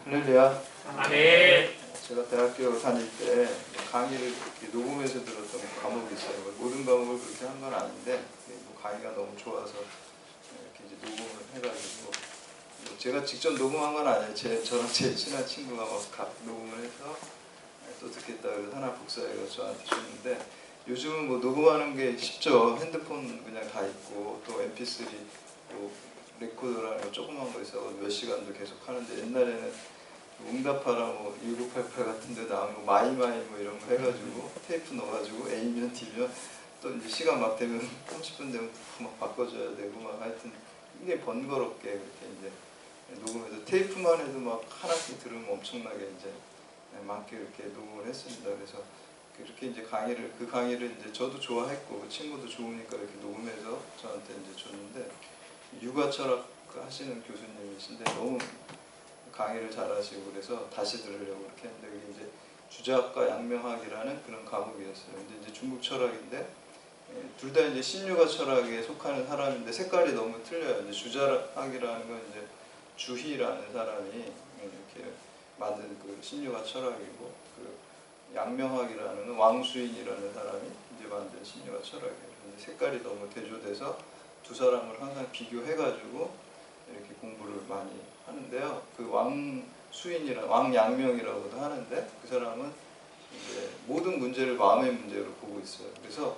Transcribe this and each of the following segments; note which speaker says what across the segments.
Speaker 1: 할렐루야.
Speaker 2: 네.
Speaker 1: 제가 대학교 다닐 때 강의를 이렇게 녹음해서 들었던 과목이 있어요. 모든 과목을 그렇게 한 건 아닌데 강의가 너무 좋아서 이렇게 이제 녹음을 해가지고 제가 직접 녹음한 건 아니에요. 저랑 제일 친한 친구가 녹음을 해서 또 듣겠다 그래서 하나 복사해서 저한테 줬는데 요즘은 뭐 녹음하는 게 쉽죠. 핸드폰 그냥 다 있고 또 MP3 또 레코더라는 거 조그만 거 있어 몇 시간도 계속 하는데 옛날에는 응답하라 뭐 1988 같은 데 나오면 마이마이 뭐 이런 거 해가지고 테이프 넣어가지고 A면 D면 또 이제 시간 막 되면 30분 되면 막 바꿔줘야 되고 막 하여튼 굉장히 번거롭게 그렇게 이제 녹음해서 테이프만 해도 막 하나씩 들으면 엄청나게 이제 많게 이렇게 녹음을 했습니다. 그래서 그렇게 이제 그 강의를 이제 저도 좋아했고 그 친구도 좋으니까 이렇게 녹음해서 저한테 이제 줬는데 육아철학 하시는 교수님이신데 너무 강의를 잘하시고 그래서 다시 들으려고 이렇게 했는데 그게 이제 주자학과 양명학이라는 그런 과목이었어요. 근데 이제 중국 철학인데 둘 다 이제 신유가 철학에 속하는 사람인데 색깔이 너무 틀려요. 이제 주자학이라는 건 이제 주희라는 사람이 이렇게 만든 그 신유가 철학이고 그 양명학이라는 건 왕수인이라는 사람이 이제 만든 신유가 철학이에요. 근데 색깔이 너무 대조돼서 두 사람을 항상 비교해가지고 이렇게 공부를 많이 하는데요. 그 왕양명이라고도 하는데 그 사람은 이제 모든 문제를 마음의 문제로 보고 있어요. 그래서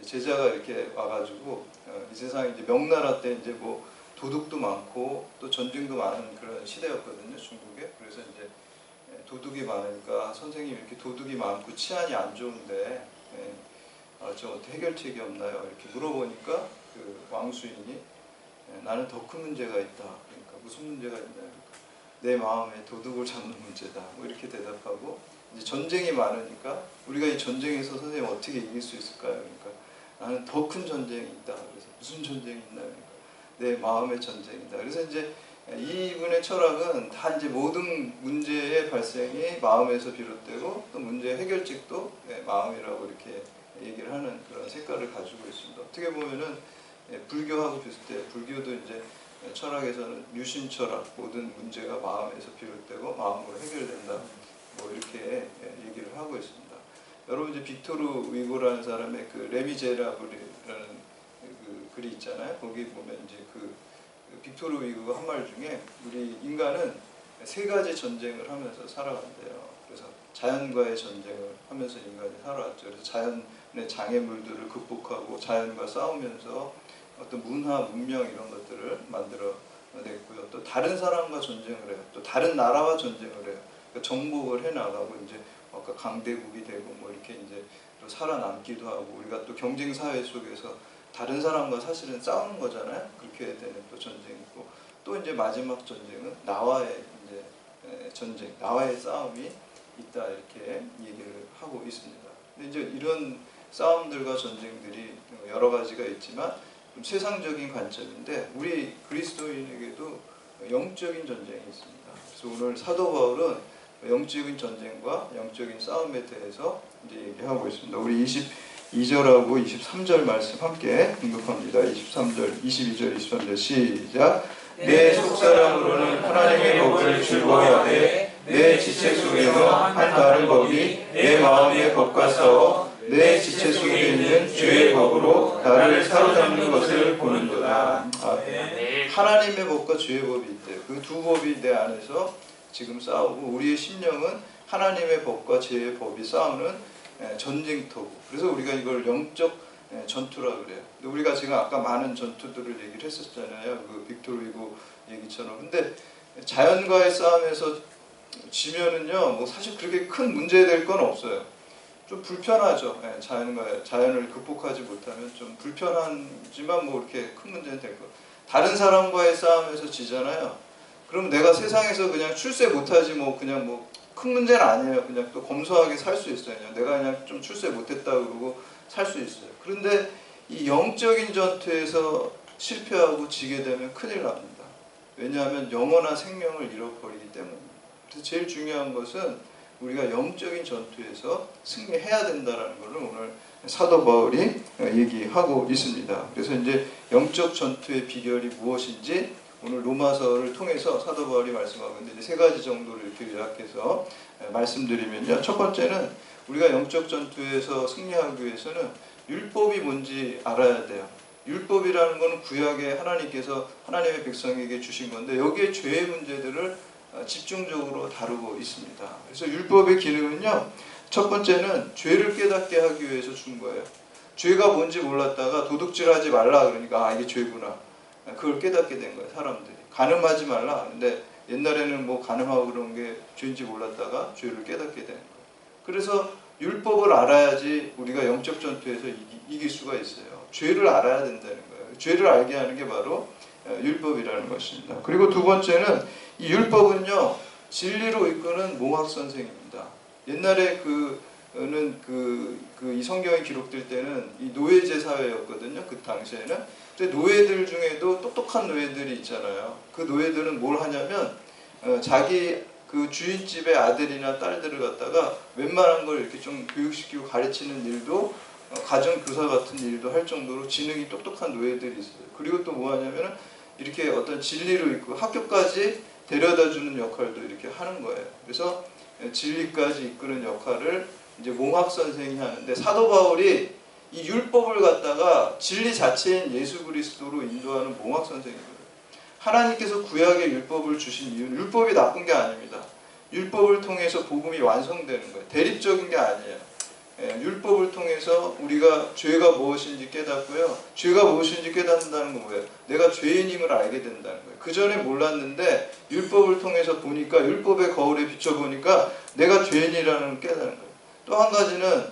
Speaker 1: 이제 제자가 이렇게 와가지고 이 세상에 이제 명나라 때 이제 뭐 도둑도 많고 또 전쟁도 많은 그런 시대였거든요, 중국에. 그래서 이제 도둑이 많으니까 선생님 이렇게 도둑이 많고 치안이 안 좋은데 저 어떻게 해결책이 없나요? 이렇게 물어보니까 그 왕수인이 나는 더 큰 문제가 있다. 그러니까 무슨 문제가 있냐? 내 마음에 도둑을 잡는 문제다. 뭐 이렇게 대답하고 이제 전쟁이 많으니까 우리가 이 전쟁에서 선생님 어떻게 이길 수 있을까요? 그러니까 나는 더 큰 전쟁이 있다. 그래서 무슨 전쟁이 있나? 그러니까 내 마음의 전쟁이다. 그래서 이제 이분의 철학은 다 이제 모든 문제의 발생이 마음에서 비롯되고 또 문제의 해결책도 마음이라고 이렇게 얘기를 하는 그런 색깔을 가지고 있습니다. 어떻게 보면은 불교하고 비슷해요. 불교도 이제 철학에서는 유심 철학, 모든 문제가 마음에서 비롯되고 마음으로 해결된다. 뭐 이렇게 얘기를 하고 있습니다. 여러분 이제 빅토르 위고라는 사람의 그 레미제라블이라는 그 글이 있잖아요. 거기 보면 이제 그 빅토르 위고가 한 말 중에 우리 인간은 세 가지 전쟁을 하면서 살아간대요. 그래서 자연과의 전쟁을 하면서 인간이 살아왔죠. 그래서 자연의 장애물들을 극복하고 자연과 싸우면서 어떤 문화, 문명 이런 것들을 만들어냈고요. 또 다른 사람과 전쟁을 해요. 또 다른 나라와 전쟁을 해요. 그러니까 정복을 해나가고 이제 아까 강대국이 되고 뭐 이렇게 이제 또 살아남기도 하고 우리가 또 경쟁 사회 속에서 다른 사람과 사실은 싸우는 거잖아요. 그렇게 되는 또 전쟁이 있고 또 이제 마지막 전쟁은 나와의 이제 전쟁, 나와의 싸움이 있다 이렇게 얘기를 하고 있습니다. 근데 이제 이런 싸움들과 전쟁들이 여러 가지가 있지만 좀 세상적인 관점인데 우리 그리스도인에게도 영적인 전쟁이 있습니다. 그래서 오늘 사도 바울은 영적인 전쟁과 영적인 싸움에 대해서 이제 얘기하고 있습니다. 우리 22절하고 23절 말씀 함께 공독합니다. 23절, 22절, 23절 시작. 내 속사람으로는 하나님의 법을 즐거워하되 내 지체 속에는 한 다른 법이 내 마음의 법과 싸워 내 지체 속에 있는 죄의 법으로 나를 사로잡는 것을 보는도다. 하나님의 법과 죄의 법이 있대요. 그 두 법이 내 안에서 지금 싸우고 우리의 심령은 하나님의 법과 죄의 법이 싸우는 전쟁터고 그래서 우리가 이걸 영적 전투라 그래요. 근데 우리가 지금 아까 많은 전투들을 얘기를 했었잖아요. 그 빅토르 위고 얘기처럼. 근데 자연과의 싸움에서 지면은요, 뭐 사실 그렇게 큰 문제 될 건 없어요. 좀 불편하죠. 자연을 극복하지 못하면 좀 불편하지만 뭐 이렇게 큰 문제는 될 거. 다른 사람과의 싸움에서 지잖아요. 그럼 내가 세상에서 그냥 출세 못하지 뭐 그냥 뭐 큰 문제는 아니에요. 그냥 또 검소하게 살 수 있어요. 내가 그냥 좀 출세 못했다 그러고 살 수 있어요. 그런데 이 영적인 전투에서 실패하고 지게 되면 큰일 납니다. 왜냐하면 영원한 생명을 잃어버리기 때문입니다. 그래서 제일 중요한 것은 우리가 영적인 전투에서 승리해야 된다는 것을 오늘 사도 바울이 얘기하고 있습니다. 그래서 이제 영적 전투의 비결이 무엇인지 오늘 로마서를 통해서 사도 바울이 말씀하고 있는데 세 가지 정도를 이렇게 요약해서 말씀드리면요. 첫 번째는 우리가 영적 전투에서 승리하기 위해서는 율법이 뭔지 알아야 돼요. 율법이라는 것은 구약에 하나님께서 하나님의 백성에게 주신 건데 여기에 죄의 문제들을 집중적으로 다루고 있습니다. 그래서 율법의 기능은요, 첫 번째는 죄를 깨닫게 하기 위해서 준 거예요. 죄가 뭔지 몰랐다가 도둑질하지 말라 그러니까 이게 죄구나, 그걸 깨닫게 된 거예요. 사람들이 간음하지 말라. 근데 옛날에는 뭐 간음하고 그런 게 죄인지 몰랐다가 죄를 깨닫게 되는 거예요. 그래서 율법을 알아야지 우리가 영적 전투에서 이길 수가 있어요. 죄를 알아야 된다는 거예요. 죄를 알게 하는 게 바로 율법이라는 것입니다. 그리고 두 번째는 이 율법은요, 진리로 이끄는 몽학 선생입니다. 옛날에 이 성경이 기록될 때는 이 노예제 사회였거든요. 그 당시에는. 근데 노예들 중에도 똑똑한 노예들이 있잖아요. 그 노예들은 뭘 하냐면 자기 그 주인집의 아들이나 딸들을 갖다가 웬만한 걸 이렇게 좀 교육시키고 가르치는 일도, 가정교사 같은 일도 할 정도로 지능이 똑똑한 노예들이 있어요. 그리고 또 뭐 하냐면은 이렇게 어떤 진리로 있고 학교까지 데려다주는 역할도 이렇게 하는 거예요. 그래서 진리까지 이끄는 역할을 이제 몽학 선생이 하는데, 사도 바울이 이 율법을 갖다가 진리 자체인 예수 그리스도로 인도하는 몽학 선생이거든요. 하나님께서 구약의 율법을 주신 이유는 율법이 나쁜 게 아닙니다. 율법을 통해서 복음이 완성되는 거예요. 대립적인 게 아니에요. 율법을 통해서 우리가 죄가 무엇인지 깨닫고요. 죄가 무엇인지 깨닫는다는 건 뭐예요? 내가 죄인임을 알게 된다는 거예요. 그 전에 몰랐는데 율법을 통해서 보니까, 율법의 거울에 비춰보니까 내가 죄인이라는 걸 깨닫는 거예요. 또 한 가지는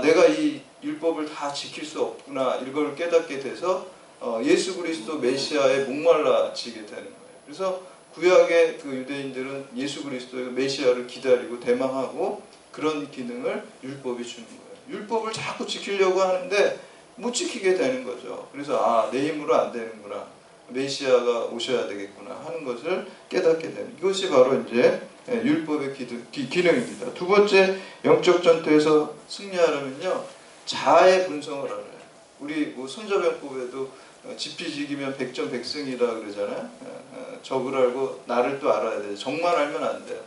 Speaker 1: 내가 이 율법을 다 지킬 수 없구나, 이걸 깨닫게 돼서 예수 그리스도 메시아에 목말라지게 되는 거예요. 그래서 구약의 그 유대인들은 예수 그리스도의 메시아를 기다리고 대망하고 그런 기능을 율법이 주는 거예요. 율법을 자꾸 지키려고 하는데 못 지키게 되는 거죠. 그래서 내 힘으로 안 되는구나, 메시아가 오셔야 되겠구나 하는 것을 깨닫게 되는, 이것이 바로 이제 율법의 기능입니다. 두 번째, 영적 전투에서 승리하려면요, 자아의 분성을 알아요. 우리 뭐 손자병법에도 지피지기면 백전백승이라 그러잖아요. 적을 알고 나를 또 알아야 돼요. 적만 알면 안 돼요.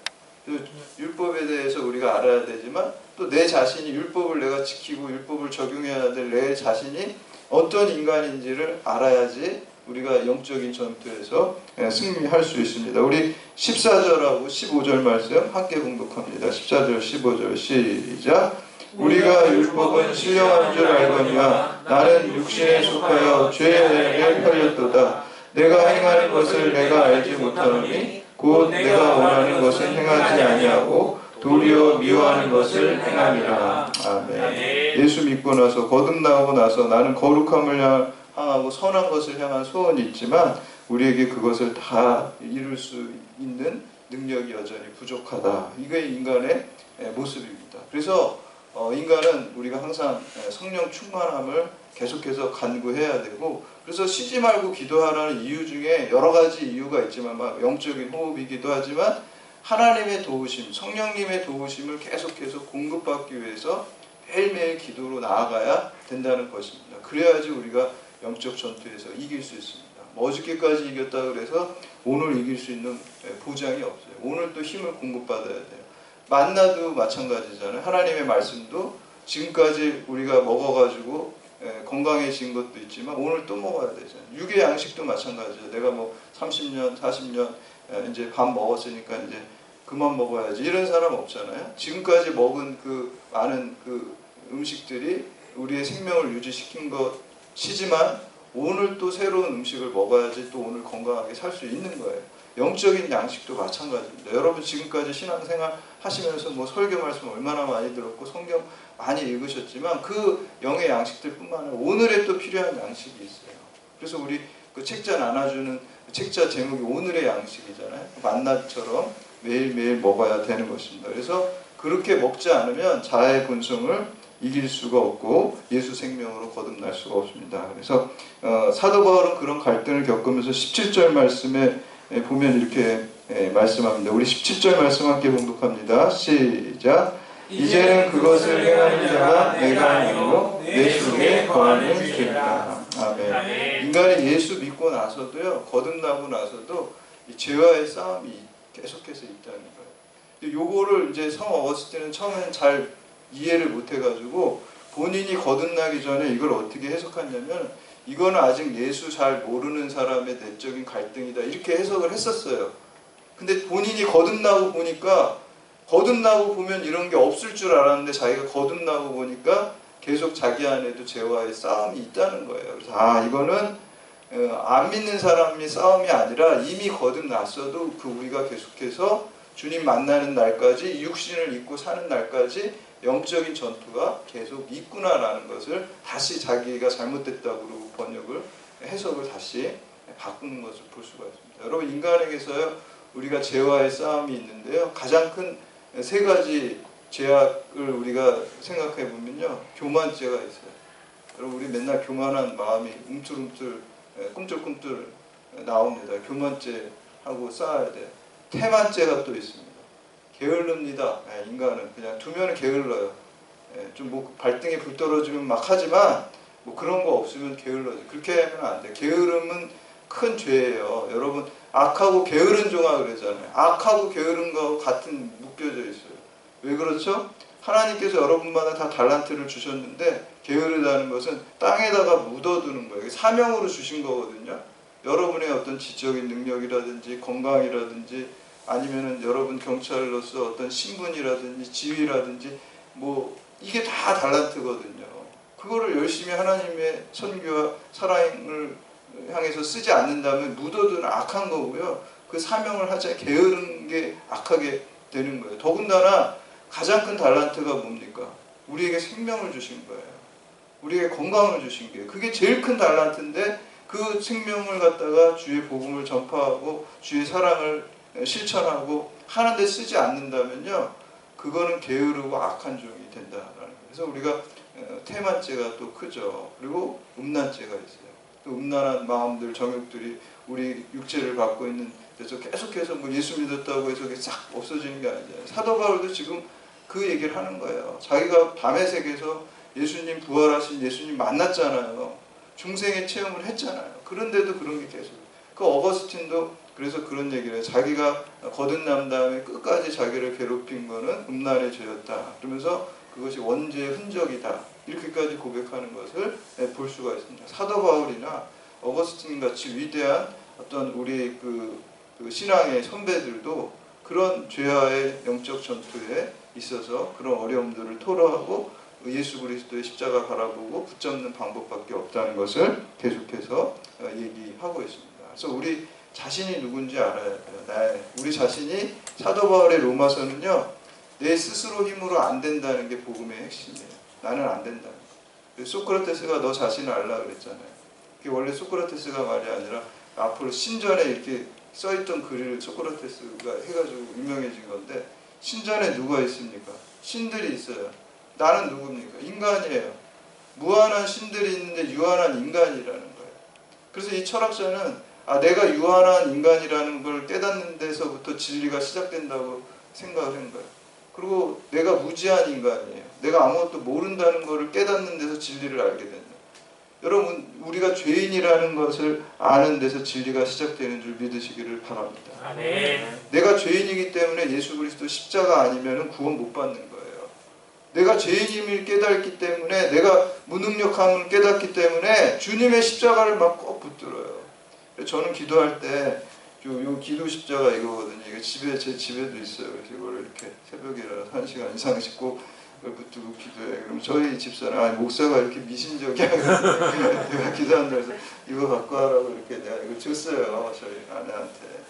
Speaker 1: 율법에 대해서 우리가 알아야 되지만 또 내 자신이, 율법을 내가 지키고 율법을 적용해야 될 내 자신이 어떤 인간인지를 알아야지 우리가 영적인 전투에서 승리할 수 있습니다. 우리 14절하고 15절 말씀 함께 봉독합니다. 14절 15절 시작. 우리가 율법은 신령한 줄 알거니와 나는 육신에 속하여 죄에 팔렸도다. 내가 행하는 것을 내가 알지 못하노니 곧 내가 원하는 것은 행하지 아니하고 도리어 미워하는 것을 행하니라. 아멘. 예수 믿고 나서, 거듭나고 나서 나는 거룩함을 향하고 선한 것을 향한 소원이 있지만 우리에게 그것을 다 이룰 수 있는 능력이 여전히 부족하다. 이게 인간의 모습입니다. 그래서 인간은 우리가 항상 성령 충만함을 계속해서 간구해야 되고, 그래서 쉬지 말고 기도하라는 이유 중에 여러 가지 이유가 있지만, 영적인 호흡이기도 하지만 하나님의 도우심, 성령님의 도우심을 계속해서 공급받기 위해서 매일매일 기도로 나아가야 된다는 것입니다. 그래야지 우리가 영적 전투에서 이길 수 있습니다. 어저께까지 이겼다 그래서 오늘 이길 수 있는 보장이 없어요. 오늘 또 힘을 공급받아야 돼요. 만나도 마찬가지잖아요. 하나님의 말씀도 지금까지 우리가 먹어가지고 건강해진 것도 있지만 오늘 또 먹어야 되잖아요. 육의 양식도 마찬가지죠. 내가 뭐 30년, 40년 이제 밥 먹었으니까 이제 그만 먹어야지, 이런 사람 없잖아요. 지금까지 먹은 그 많은 그 음식들이 우리의 생명을 유지시킨 것이지만 오늘 또 새로운 음식을 먹어야지 또 오늘 건강하게 살 수 있는 거예요. 영적인 양식도 마찬가지입니다. 여러분 지금까지 신앙생활 하시면서 뭐 설교 말씀 얼마나 많이 들었고 성경 많이 읽으셨지만 그 영의 양식들 뿐만 아니라 오늘에 또 필요한 양식이 있어요. 그래서 우리 그 책자 나눠주는 책자 제목이 오늘의 양식이잖아요. 만나처럼 매일매일 먹어야 되는 것입니다. 그래서 그렇게 먹지 않으면 자아의 본성을 이길 수가 없고 예수 생명으로 거듭날 수가 없습니다. 그래서 사도 바울은 그런 갈등을 겪으면서 17절 말씀에 보면 이렇게 말씀합니다. 우리 17절 말씀 함께 봉독합니다. 시작. 이제는 그것을 행하는 자가 내가 아니고 내 속에 거하는 죄라. 아멘. 인간이 예수 믿고 나서도요, 거듭나고 나서도 이 죄와의 싸움이 계속해서 있다는 거예요. 요거를 이제 성 어거스틴은 처음엔 잘 이해를 못 해가지고 본인이 거듭나기 전에 이걸 어떻게 해석하냐면, 이거는 아직 예수 잘 모르는 사람의 내적인 갈등이다, 이렇게 해석을 했었어요. 근데 본인이 거듭나고 보니까, 거듭나고 보면 이런 게 없을 줄 알았는데 자기가 거듭나고 보니까 계속 자기 안에도 죄와의 싸움이 있다는 거예요. 그래서 이거는 안 믿는 사람이 싸움이 아니라 이미 거듭났어도 그 우리가 계속해서 주님 만나는 날까지, 육신을 입고 사는 날까지 영적인 전투가 계속 있구나라는 것을 다시 자기가 잘못됐다고 번역을, 해석을 다시 바꾸는 것을 볼 수가 있습니다. 여러분, 인간에게서요, 우리가 죄와의 싸움이 있는데요, 가장 큰 세 가지 죄악을 우리가 생각해 보면요, 교만죄가 있어요. 여러분, 우리 맨날 교만한 마음이 움틀움틀, 꿈틀꿈틀 나옵니다. 교만죄하고 싸워야 돼요. 태만죄가 또 있습니다. 게을릅니다. 인간은 그냥 두면은 게을러요. 좀 뭐 발등에 불 떨어지면 막 하지만 뭐 그런 거 없으면 게을러져. 그렇게 하면 안 돼. 게으름은 큰 죄예요. 여러분, 악하고 게으른 종아 그러잖아요. 악하고 게으른 거 같은 묶여져 있어요. 왜 그렇죠? 하나님께서 여러분마다 다 달란트를 주셨는데 게으르다는 것은 땅에다가 묻어두는 거예요. 사명으로 주신 거거든요. 여러분의 어떤 지적인 능력이라든지 건강이라든지 아니면은 여러분 경찰로서 어떤 신분이라든지 지위라든지 뭐 이게 다 달란트거든요. 그거를 열심히 하나님의 선교와 사랑을 향해서 쓰지 않는다면 묻어두는 악한 거고요. 그 사명을 하자 게으른 게 악하게 되는 거예요. 더군다나 가장 큰 달란트가 뭡니까? 우리에게 생명을 주신 거예요. 우리에게 건강을 주신 게, 그게 제일 큰 달란트인데 그 생명을 갖다가 주의 복음을 전파하고 주의 사랑을 실천하고 하는데 쓰지 않는다면요, 그거는 게으르고 악한 종이 된다라는 거예요. 그래서 우리가 태만죄가 또 크죠. 그리고 음란죄가 있어요. 또 음란한 마음들, 정욕들이 우리 육체를 갖고 있는 데서 계속해서 뭐 예수 믿었다고 해서 그게 싹 없어지는 게 아니잖아요. 사도 바울도 지금 그 얘기를 하는 거예요. 자기가 밤의 세계에서 예수님, 부활하신 예수님 만났잖아요. 중생의 체험을 했잖아요. 그런데도 그런 게 계속. 그 어거스틴도 그래서 그런 얘기를 해요. 자기가 거듭난 다음에 끝까지 자기를 괴롭힌 거는 음란의 죄였다. 그러면서 그것이 원죄의 흔적이다. 이렇게까지 고백하는 것을 볼 수가 있습니다. 사도 바울이나 어거스틴 같이 위대한 어떤 우리 그 신앙의 선배들도 그런 죄와의 영적 전투에 있어서 그런 어려움들을 토로하고 예수 그리스도의 십자가 바라보고 붙잡는 방법밖에 없다는 것을 계속해서 얘기하고 있습니다. 그래서 우리 자신이 누군지 알아야 돼요. 우리 자신이 사도 바울의 로마서는요, 내 스스로 힘으로 안 된다는 게 복음의 핵심이에요. 나는 안 된다는 거. 소크라테스가 너 자신을 알라 그랬잖아요. 그게 원래 소크라테스가 말이 아니라 앞으로 신전에 이렇게 써있던 글을 소크라테스가 해가지고 유명해진 건데, 신전에 누가 있습니까? 신들이 있어요. 나는 누굽니까? 인간이에요. 무한한 신들이 있는데 유한한 인간이라는 거예요. 그래서 이 철학자는 내가 유한한 인간이라는 걸 깨닫는 데서부터 진리가 시작된다고 생각을 한 거예요. 그리고 내가 무지한 인간이에요. 내가 아무것도 모른다는 것을 깨닫는 데서 진리를 알게 된다. 여러분, 우리가 죄인이라는 것을 아는 데서 진리가 시작되는 줄 믿으시기를 바랍니다.
Speaker 2: 아멘.
Speaker 1: 내가 죄인이기 때문에 예수 그리스도 십자가 아니면 구원 못 받는 거예요. 내가 죄인임을 깨닫기 때문에, 내가 무능력함을 깨닫기 때문에 주님의 십자가를 막 꼭 붙들어요. 저는 기도할 때 요 기도 십자가 이거거든요. 이거 제 집에도 있어요. 그래서 이걸 이렇게 새벽에 일어나서 1시간 이상씩 꼭 그걸 붙들고 기도해. 그럼 저희 집사람, 목사가 이렇게 미신적이야. 내가 기도한다 해서 이거 갖고 하라고 이렇게 내가 이걸 줬어요. 저희 아내한테.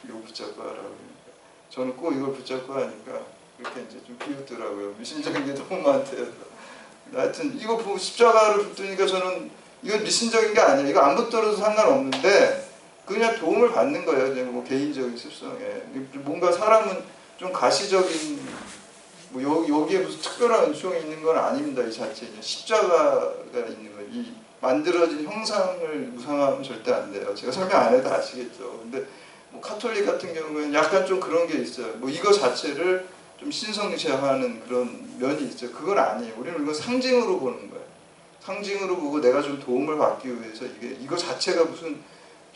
Speaker 1: 이거 붙잡고 하라고. 그러니까. 저는 꼭 이걸 붙잡고 하니까 그렇게 이제 좀 비웃더라고요. 미신적인 게 너무 많대요. 하여튼 이거 보고 십자가를 붙드니까 저는 이건 미신적인 게 아니에요. 이거 안 붙들어도 상관없는데 그냥 도움을 받는 거예요. 그냥 뭐 개인적인 습성에. 뭔가 사람은 좀 가시적인 뭐 여기에 무슨 특별한 은총이 있는 건 아닙니다. 이 자체에 십자가가 있는 거예요. 이 만들어진 형상을 무상하면 절대 안 돼요. 제가 설명 안 해도 아시겠죠. 근데 뭐 카톨릭 같은 경우에는 약간 좀 그런 게 있어요. 뭐 이거 자체를 좀 신성시하는 그런 면이 있죠. 그건 아니에요. 우리는 이건 상징으로 보는 거예요. 상징으로 보고 내가 좀 도움을 받기 위해서 이거 자체가 무슨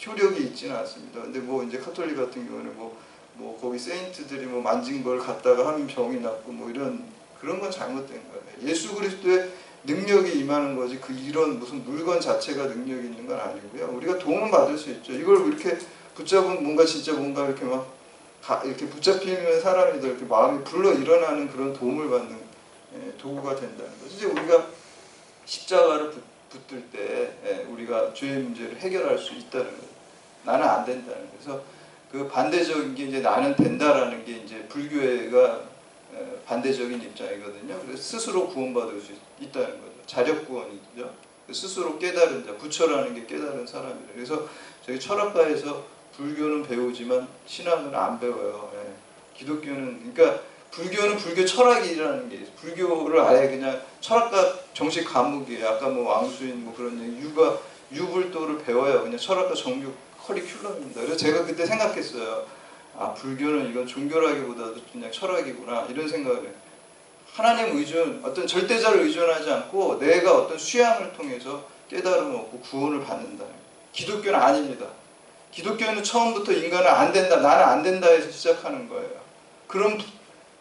Speaker 1: 효력이 있지는 않습니다. 근데 뭐 이제 카톨릭 같은 경우는 뭐 거기 세인트들이 뭐 만진 걸 갖다가 하면 병이 낫고 뭐 이런 그런 건 잘못된 거예요. 예수 그리스도의 능력이 임하는 거지 이런 무슨 물건 자체가 능력이 있는 건 아니고요. 우리가 도움을 받을 수 있죠. 이걸 이렇게 붙잡으면 뭔가 진짜 뭔가 이렇게 막 이렇게 붙잡히는 사람이들 이렇게 마음이 불러 일어나는 그런 도움을 받는 도구가 된다는 거죠. 이제 우리가 십자가를 붙들 때 우리가 죄의 문제를 해결할 수 있다는 거죠. 나는 안 된다는 거죠. 그래서 그 반대적인 게 이제 나는 된다라는 게 이제 불교가 반대적인 입장이거든요. 그래서 스스로 구원받을 수 있다는 거죠. 자력 구원이죠. 스스로 깨달은 자, 부처라는 게 깨달은 사람이에요. 그래서 저희 철학가에서 불교는 배우지만 신앙은 안 배워요. 기독교는 그러니까 불교는 불교 철학이라는 게 있어요. 불교를 아예 그냥 철학과 정식 과목이에요. 아까 뭐 왕수인 뭐 그런 얘기 유불도를 배워야 그냥 철학과 정규 커리큘럼입니다. 그래서 제가 그때 생각했어요. 아 불교는 이건 종교라기보다도 그냥 철학이구나 이런 생각을 해요. 하나님 의존 어떤 절대자를 의존하지 않고 내가 어떤 수양을 통해서 깨달음을 얻고 구원을 받는다. 기독교는 아닙니다. 기독교는 처음부터 인간은 안 된다, 나는 안 된다 해서 시작하는 거예요. 그럼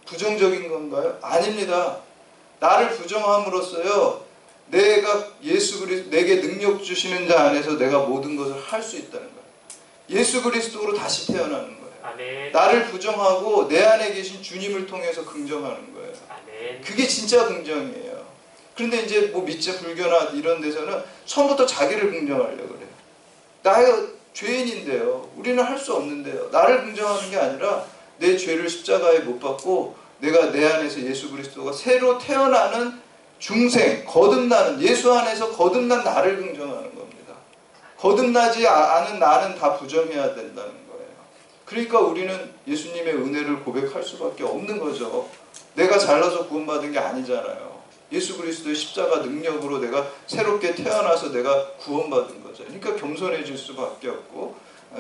Speaker 1: 부정적인 건가요? 아닙니다. 나를 부정함으로써요, 내가 예수 그리스도 내게 능력 주시는 자 안에서 내가 모든 것을 할 수 있다는 거예요. 예수 그리스도로 다시 태어나는 거예요.
Speaker 2: 아멘.
Speaker 1: 나를 부정하고 내 안에 계신 주님을 통해서 긍정하는 거예요.
Speaker 2: 아멘.
Speaker 1: 그게 진짜 긍정이에요. 그런데 이제 뭐 믿자 불교나 이런 데서는 처음부터 자기를 긍정하려고 그래요. 나의 죄인인데요. 우리는 할 수 없는데요. 나를 긍정하는 게 아니라 내 죄를 십자가에 못 박고 내가 내 안에서 예수 그리스도가 새로 태어나는 중생, 거듭나는 예수 안에서 거듭난 나를 긍정하는 겁니다. 거듭나지 않은 나는 다 부정해야 된다는 거예요. 그러니까 우리는 예수님의 은혜를 고백할 수밖에 없는 거죠. 내가 잘나서 구원받은 게 아니잖아요. 예수 그리스도의 십자가 능력으로 내가 새롭게 태어나서 내가 구원받은 거죠. 그러니까 겸손해질 수밖에 없고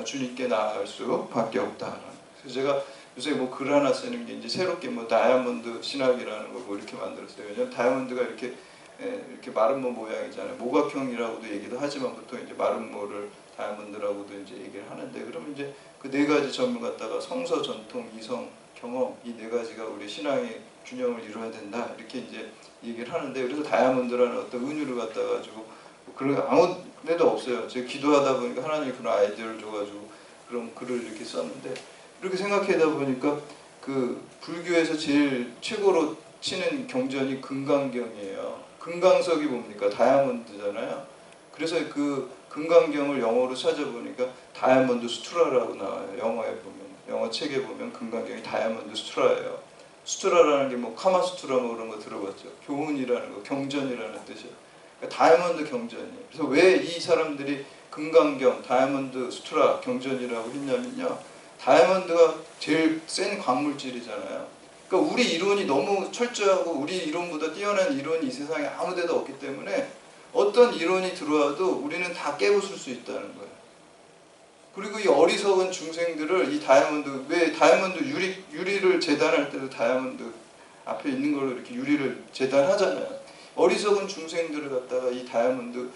Speaker 1: 주님께 나아갈 수밖에 없다. 그래서 제가 요새 뭐 글 하나 쓰는 게 이제 새롭게 뭐 다이아몬드 신학이라는 거 뭐 이렇게 만들었어요. 왜냐면 다이아몬드가 이렇게 마른 모 모양이잖아요. 모각형이라고도 얘기도 하지만 보통 이제 마른 모를 다이아몬드라고도 이제 얘기를 하는데 그러면 이제 그 네 가지 점을 갖다가 성서, 전통, 이성, 경험 이 네 가지가 우리 신앙의 균형을 이루어야 된다 이렇게 이제 얘기를 하는데 그래서 다이아몬드라는 어떤 은유를 갖다 가지고 그런 아무 데도 없어요. 제가 기도하다 보니까 하나님이 그런 아이디어를 줘가지고 그런 글을 이렇게 썼는데 이렇게 생각하다 보니까 그 불교에서 제일 최고로 치는 경전이 금강경이에요. 금강석이 뭡니까? 다이아몬드잖아요. 그래서 그 금강경을 영어로 찾아보니까 다이아몬드 수트라라고 나와요. 영어에 보면 영어 책에 보면 금강경이 다이아몬드 수트라예요. 수트라라는 게 뭐 카마수트라 뭐 그런 거 들어봤죠. 교훈이라는 거, 경전이라는 뜻이에요. 그러니까 다이아몬드 경전이에요. 그래서 왜 이 사람들이 금강경, 다이아몬드 수트라 경전이라고 했냐면요. 다이아몬드가 제일 센 광물질이잖아요. 그러니까 우리 이론이 너무 철저하고 우리 이론보다 뛰어난 이론이 이 세상에 아무 데도 없기 때문에 어떤 이론이 들어와도 우리는 다 깨부술 수 있다는 거예요. 그리고 이 어리석은 중생들을 이 다이아몬드, 왜 다이아몬드 유리를 재단할 때도 다이아몬드 앞에 있는 걸로 이렇게 유리를 재단하잖아요. 어리석은 중생들을 갖다가 이 다이아몬드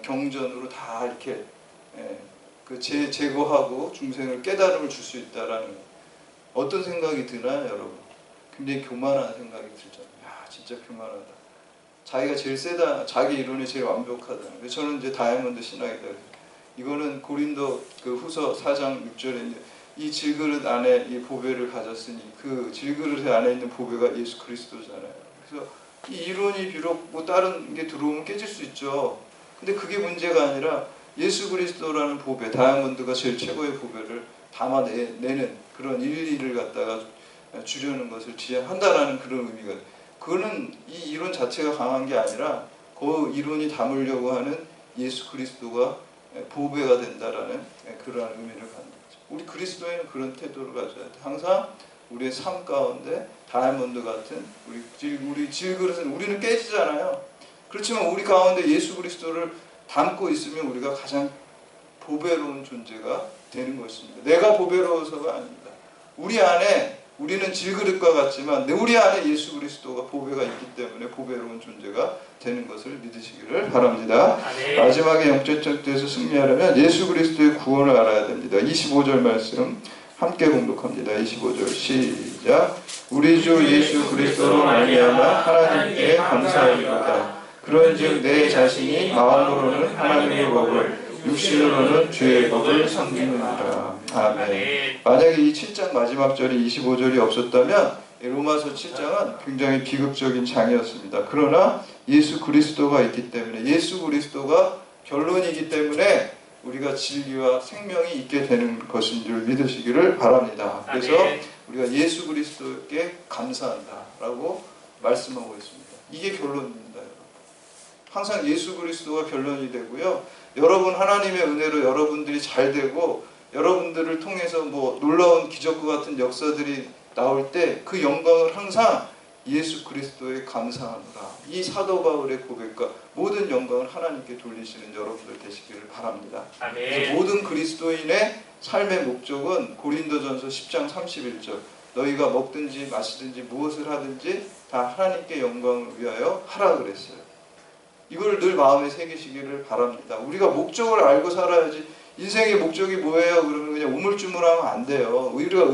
Speaker 1: 경전으로 다 이렇게 제거하고 중생을 깨달음을 줄 수 있다라는 어떤 생각이 드나요, 여러분? 굉장히 교만한 생각이 들죠. 야, 진짜 교만하다. 자기가 제일 세다, 자기 이론이 제일 완벽하다. 저는 이제 다이아몬드 신학이다. 이거는 고린도 그 후서 4장 6절에 이 질그릇 안에 이 보배를 가졌으니 그 질그릇 안에 있는 보배가 예수 그리스도잖아요. 그래서 이 이론이 비록 뭐 다른 게 들어오면 깨질 수 있죠. 근데 그게 문제가 아니라 예수 그리스도라는 보배, 다이아몬드가 제일 최고의 보배를 담아내는 그런 일리를 갖다가 주려는 것을 지향한다라는 그런 의미가, 그거는 이 이론 자체가 강한 게 아니라 그 이론이 담으려고 하는 예수 그리스도가 보배가 된다라는 그러한 의미를 갖는 거죠. 우리 그리스도인은 그런 태도를 가져야 돼. 항상 우리의 삶 가운데 다이아몬드 같은 우리 질그릇은 우리는 깨지잖아요. 그렇지만 우리 가운데 예수 그리스도를 담고 있으면 우리가 가장 보배로운 존재가 되는 것입니다. 내가 보배로워서가 아닙니다. 우리 안에 우리는 질그릇과 같지만 우리 안에 예수 그리스도가 보배가 있기 때문에 보배로운 존재가 되는 것을 믿으시기를 바랍니다. 마지막에 영적 전투에서 승리하려면 예수 그리스도의 구원을 알아야 됩니다. 25절 말씀 함께 공독합니다. 25절 시작. 우리 주 예수 그리스도로 말미암아 하나님께 감사하리로다. 그런즉 내 자신이 마음으로는 하나님의 법을 육신으로는 죄의 법을 섬기느니라. 아멘. 만약에 이 7장 마지막 절이 25절이 없었다면 로마서 7장은 굉장히 비극적인 장이었습니다. 그러나 예수 그리스도가 있기 때문에 예수 그리스도가 결론이기 때문에 우리가 진리와 생명이 있게 되는 것인 줄 믿으시기를 바랍니다. 그래서 우리가 예수 그리스도께 감사한다라고 말씀하고 있습니다. 이게 결론입니다. 여러분. 항상 예수 그리스도가 결론이 되고요. 여러분 하나님의 은혜로 여러분들이 잘 되고 여러분들을 통해서 뭐 놀라운 기적과 같은 역사들이 나올 때 그 영광을 항상 예수 그리스도에 감사하노라. 이 사도 바울의 고백과 모든 영광을 하나님께 돌리시는 여러분들 되시기를 바랍니다. 그래서 모든 그리스도인의 삶의 목적은 고린도전서 10장 31절 너희가 먹든지 마시든지 무엇을 하든지 다 하나님께 영광을 위하여 하라 그랬어요. 이걸 늘 마음에 새기시기를 바랍니다. 우리가 목적을 알고 살아야지. 인생의 목적이 뭐예요? 그러면 그냥 우물쭈물하면 안 돼요. 우리가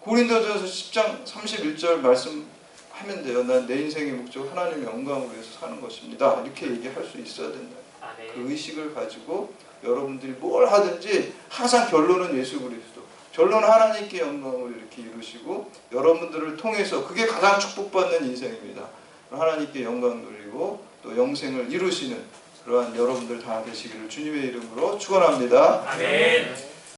Speaker 1: 고린도전서 10장 31절 말씀하면 돼요. 난 내 인생의 목적 하나님의 영광을 위해서 사는 것입니다. 이렇게 얘기할 수 있어야 된다. 그 의식을 가지고 여러분들이 뭘 하든지 항상 결론은 예수 그리스도. 결론은 하나님께 영광을 이렇게 이루시고 여러분들을 통해서 그게 가장 축복받는 인생입니다. 하나님께 영광 돌리고 또 영생을 이루시는 그러한 여러분들 다 되시기를 주님의 이름으로 축원합니다.
Speaker 2: 아멘.